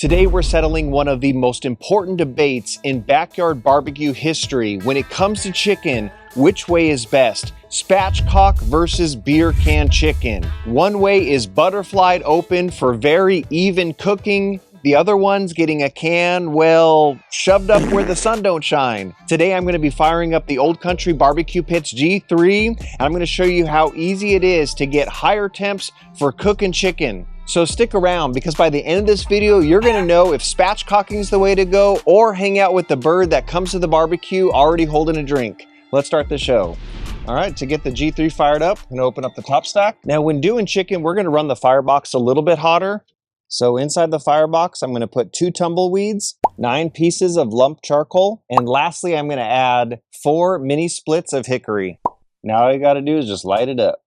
Today we're settling one of the most important debates in backyard barbecue history when it comes to chicken. Which way is best? Spatchcock versus beer can chicken. One way is butterflied open for very even cooking. The other one's getting a can, well, shoved up where the sun don't shine. Today I'm going to be firing up the Old Country Barbecue Pits G3, and I'm going to show you how easy it is to get higher temps for cooking chicken. So stick around, because by the end of this video, you're going to know if spatchcocking is the way to go or hang out with the bird that comes to the barbecue already holding a drink. Let's start the show. All right, to get the G3 fired up, I'm going to open up the top stack. Now when doing chicken, we're going to run the firebox a little bit hotter. So inside the firebox, I'm going to put 2 tumbleweeds, 9 pieces of lumped charcoal, and lastly, I'm going to add 4 mini splits of hickory. Now all you got to do is just light it up.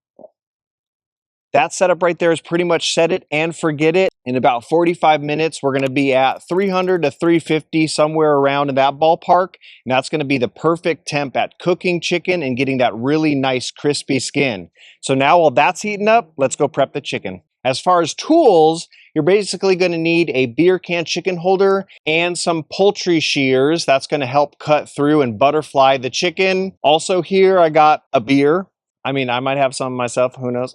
That setup right there is pretty much set it and forget it. In about 45 minutes, we're going to be at 300 to 350, somewhere around in that ballpark. And that's going to be the perfect temp at cooking chicken and getting that really nice crispy skin. So now while that's heating up, let's go prep the chicken. As far as tools, you're basically going to need a beer can chicken holder and some poultry shears. That's going to help cut through and butterfly the chicken. Also here, I got a beer. I mean, I might have some myself, who knows?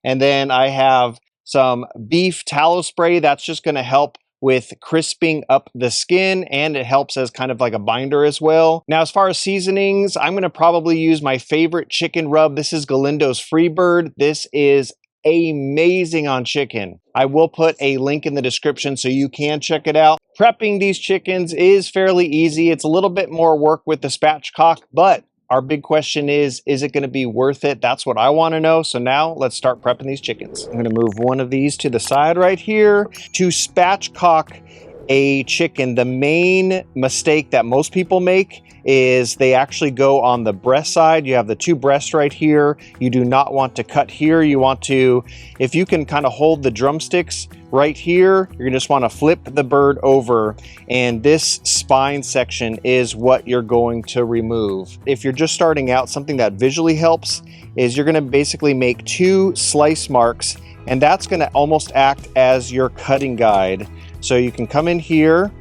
And then I have some beef tallow spray. That's just going to help with crisping up the skin, and it helps as kind of like a binder as well. Now, as far as seasonings, I'm going to probably use my favorite chicken rub. This is Galindo's FreeBird. This is amazing on chicken. I will put a link in the description so you can check it out. Prepping these chickens is fairly easy. It's a little bit more work with the spatchcock, but our big question is it going to be worth it? That's what I want to know. So now let's start prepping these chickens. I'm going to move one of these to the side right here. To spatchcock a chicken, the main mistake that most people make is they actually go on the breast side. You have the 2 breasts right here. You do not want to cut here. You want to, if you can kind of hold the drumsticks right here, you're gonna just want to flip the bird over, and this spine section is what you're going to remove. If you're just starting out, something that visually helps is you're gonna basically make 2 slice marks, and that's gonna almost act as your cutting guide. So you can come in here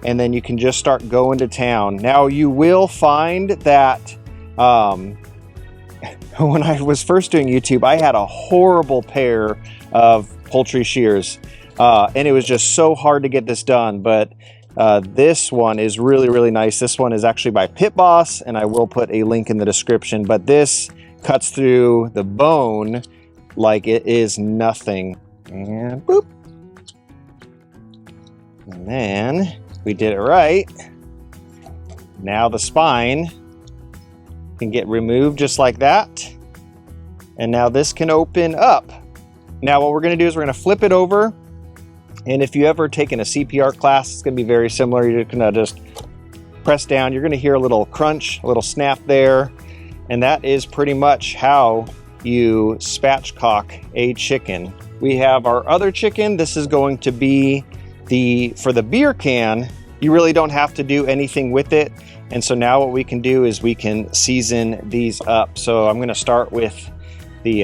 and then you can just start going to town. Now you will find that when I was first doing YouTube, I had a horrible pair of poultry shears, and it was just so hard to get this done. But this one is really, really nice. This one is actually by Pit Boss, and I will put a link in the description. But this cuts through the bone like it is nothing. And boop. And then we did it right. Now the spine can get removed just like that. And now this can open up. Now what we're going to do is we're going to flip it over. And if you ever taken a CPR class, it's going to be very similar. You're going to just press down. You're going to hear a little crunch, a little snap there. And that is pretty much how you spatchcock a chicken. We have our other chicken. This is going to be for the beer can. You really don't have to do anything with it. And so now what we can do is we can season these up. So I'm going to start with the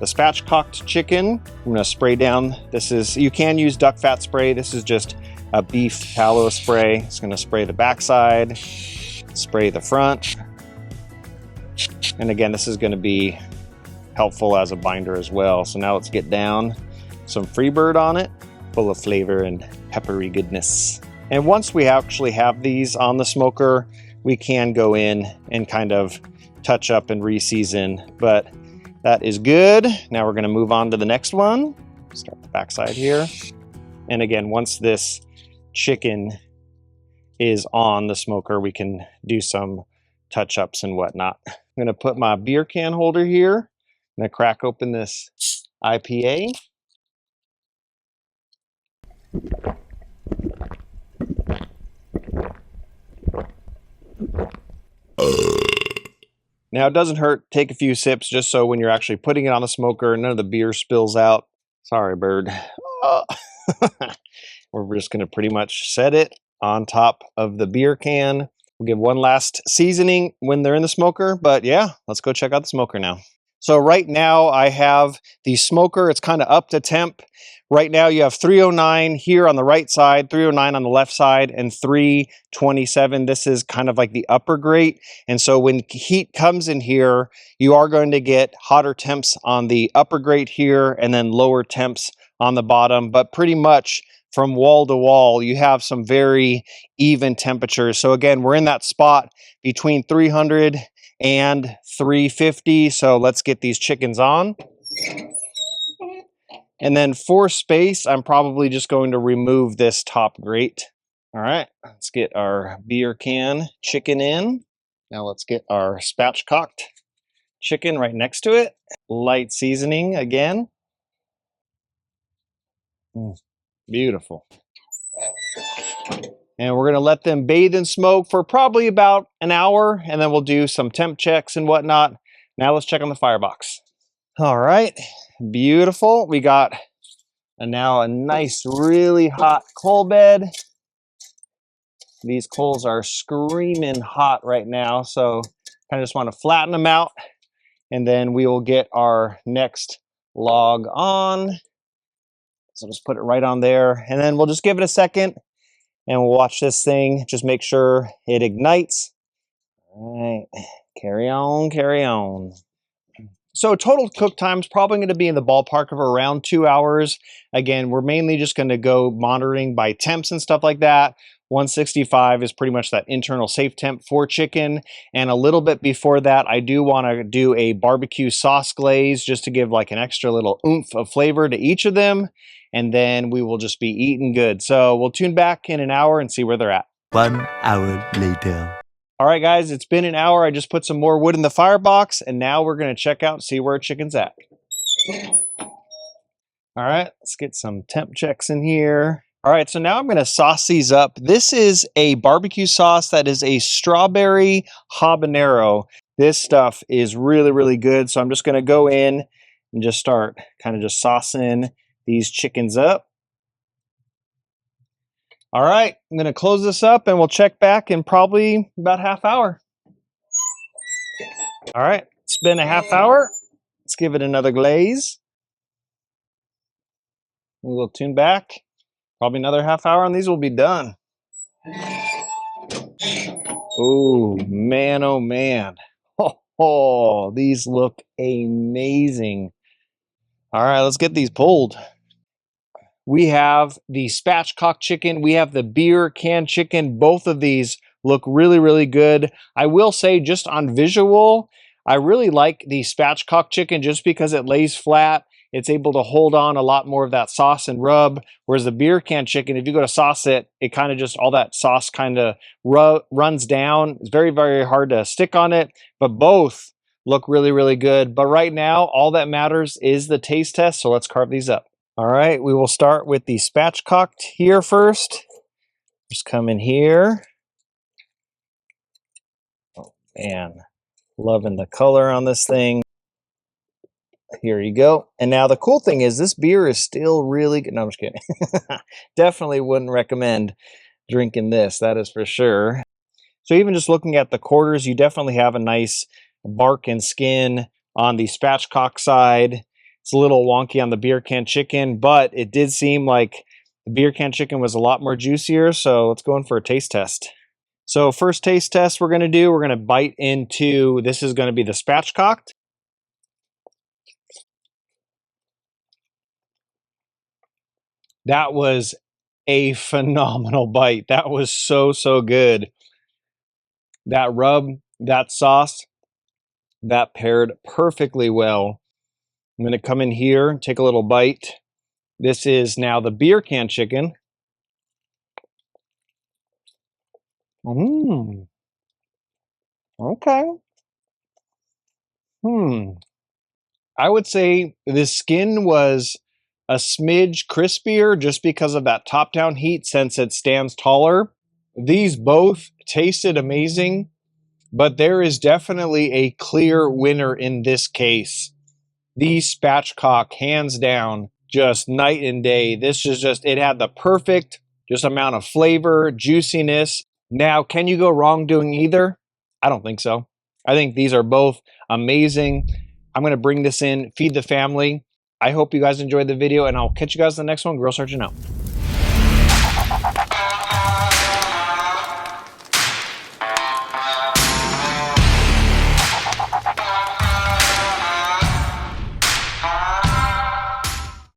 spatchcocked chicken. I'm going to spray down. You can use duck fat spray. This is just a beef tallow spray. It's going to spray the backside, spray the front. And again, this is going to be helpful as a binder as well. So now let's get down some FreeBird on it, full of flavor and peppery goodness. And once we actually have these on the smoker, we can go in and kind of touch up and re-season, but that is good. Now we're going to move on to the next one. Start the backside here. And again, once this chicken is on the smoker, we can do some touch-ups and whatnot. I'm going to put my beer can holder here. I'm going to crack open this IPA. Now it doesn't hurt, take a few sips just so when you're actually putting it on the smoker, none of the beer spills out. Sorry, bird. We're just going to pretty much set it on top of the beer can. We'll give one last seasoning when they're in the smoker, but yeah, let's go check out the smoker now. So right now I have the smoker, it's kind of up to temp. Right now you have 309 here on the right side, 309 on the left side, and 327. This is kind of like the upper grate. And so when heat comes in here, you are going to get hotter temps on the upper grate here and then lower temps on the bottom. But pretty much from wall to wall, you have some very even temperatures. So again, we're in that spot between 300 and 350. So let's get these chickens on. And then for space, I'm probably just going to remove this top grate. All right, let's get our beer can chicken in. Now let's get our spatchcocked chicken right next to it. Light seasoning again. Beautiful. And we're going to let them bathe in smoke for probably about an hour, and then we'll do some temp checks and whatnot. Now let's check on the firebox. All right, beautiful. We got now a nice, really hot coal bed. These coals are screaming hot right now, so I just want to flatten them out, and then we will get our next log on. So just put it right on there, and then we'll just give it a second, and we'll watch this thing. Just make sure it ignites. All right, carry on, carry on. So total cook time is probably going to be in the ballpark of around 2 hours. Again, we're mainly just going to go monitoring by temps and stuff like that. 165 is pretty much that internal safe temp for chicken. And a little bit before that, I do want to do a barbecue sauce glaze just to give like an extra little oomph of flavor to each of them. And then we will just be eating good. So we'll tune back in an hour and see where they're at. 1 hour later. All right, guys, it's been an hour. I just put some more wood in the firebox, and now we're going to check out and see where our chicken's at. All right, let's get some temp checks in here. All right, so now I'm going to sauce these up. This is a barbecue sauce that is a strawberry habanero. This stuff is really, really good. So I'm just going to go in and just start kind of just saucing these chickens up. All right, I'm going to close this up and we'll check back in probably about half hour. All right, it's been a half hour. Let's give it another glaze. We'll tune back. Probably another half hour and these will be done. Oh, man, oh, man. Oh, these look amazing. All right, let's get these pulled. We have the spatchcock chicken. We have the beer can chicken. Both of these look really, really good. I will say just on visual, I really like the spatchcock chicken just because it lays flat. It's able to hold on a lot more of that sauce and rub. Whereas the beer can chicken, if you go to sauce it, it kind of just, all that sauce kind of runs down. It's very, very hard to stick on it, but both look really, really good. But right now, all that matters is the taste test. So let's carve these up. All right, we will start with the spatchcocked here first. Just come in here. Oh, man, loving the color on this thing. Here you go. And now the cool thing is this beer is still really good. No, I'm just kidding. Definitely wouldn't recommend drinking this, that is for sure. So even just looking at the quarters, you definitely have a nice bark and skin on the spatchcock side. It's a little wonky on the beer can chicken, but it did seem like the beer can chicken was a lot more juicier. So let's go in for a taste test. So first taste test we're going to do, we're going to bite into, this is going to be the spatchcocked. That was a phenomenal bite. That was so, so good. That rub, that sauce, that paired perfectly well. I'm going to come in here and take a little bite. This is now the beer can chicken. Okay. I would say the skin was a smidge crispier just because of that top-down heat since it stands taller. These both tasted amazing, but there is definitely a clear winner in this case. The spatchcock, hands down, just night and day. This is just, it had the perfect just amount of flavor, juiciness. Now, can you go wrong doing either? I don't think so. I think these are both amazing. I'm going to bring this in, feed the family. I hope you guys enjoyed the video, and I'll catch you guys in the next one. Grill Sergeant out.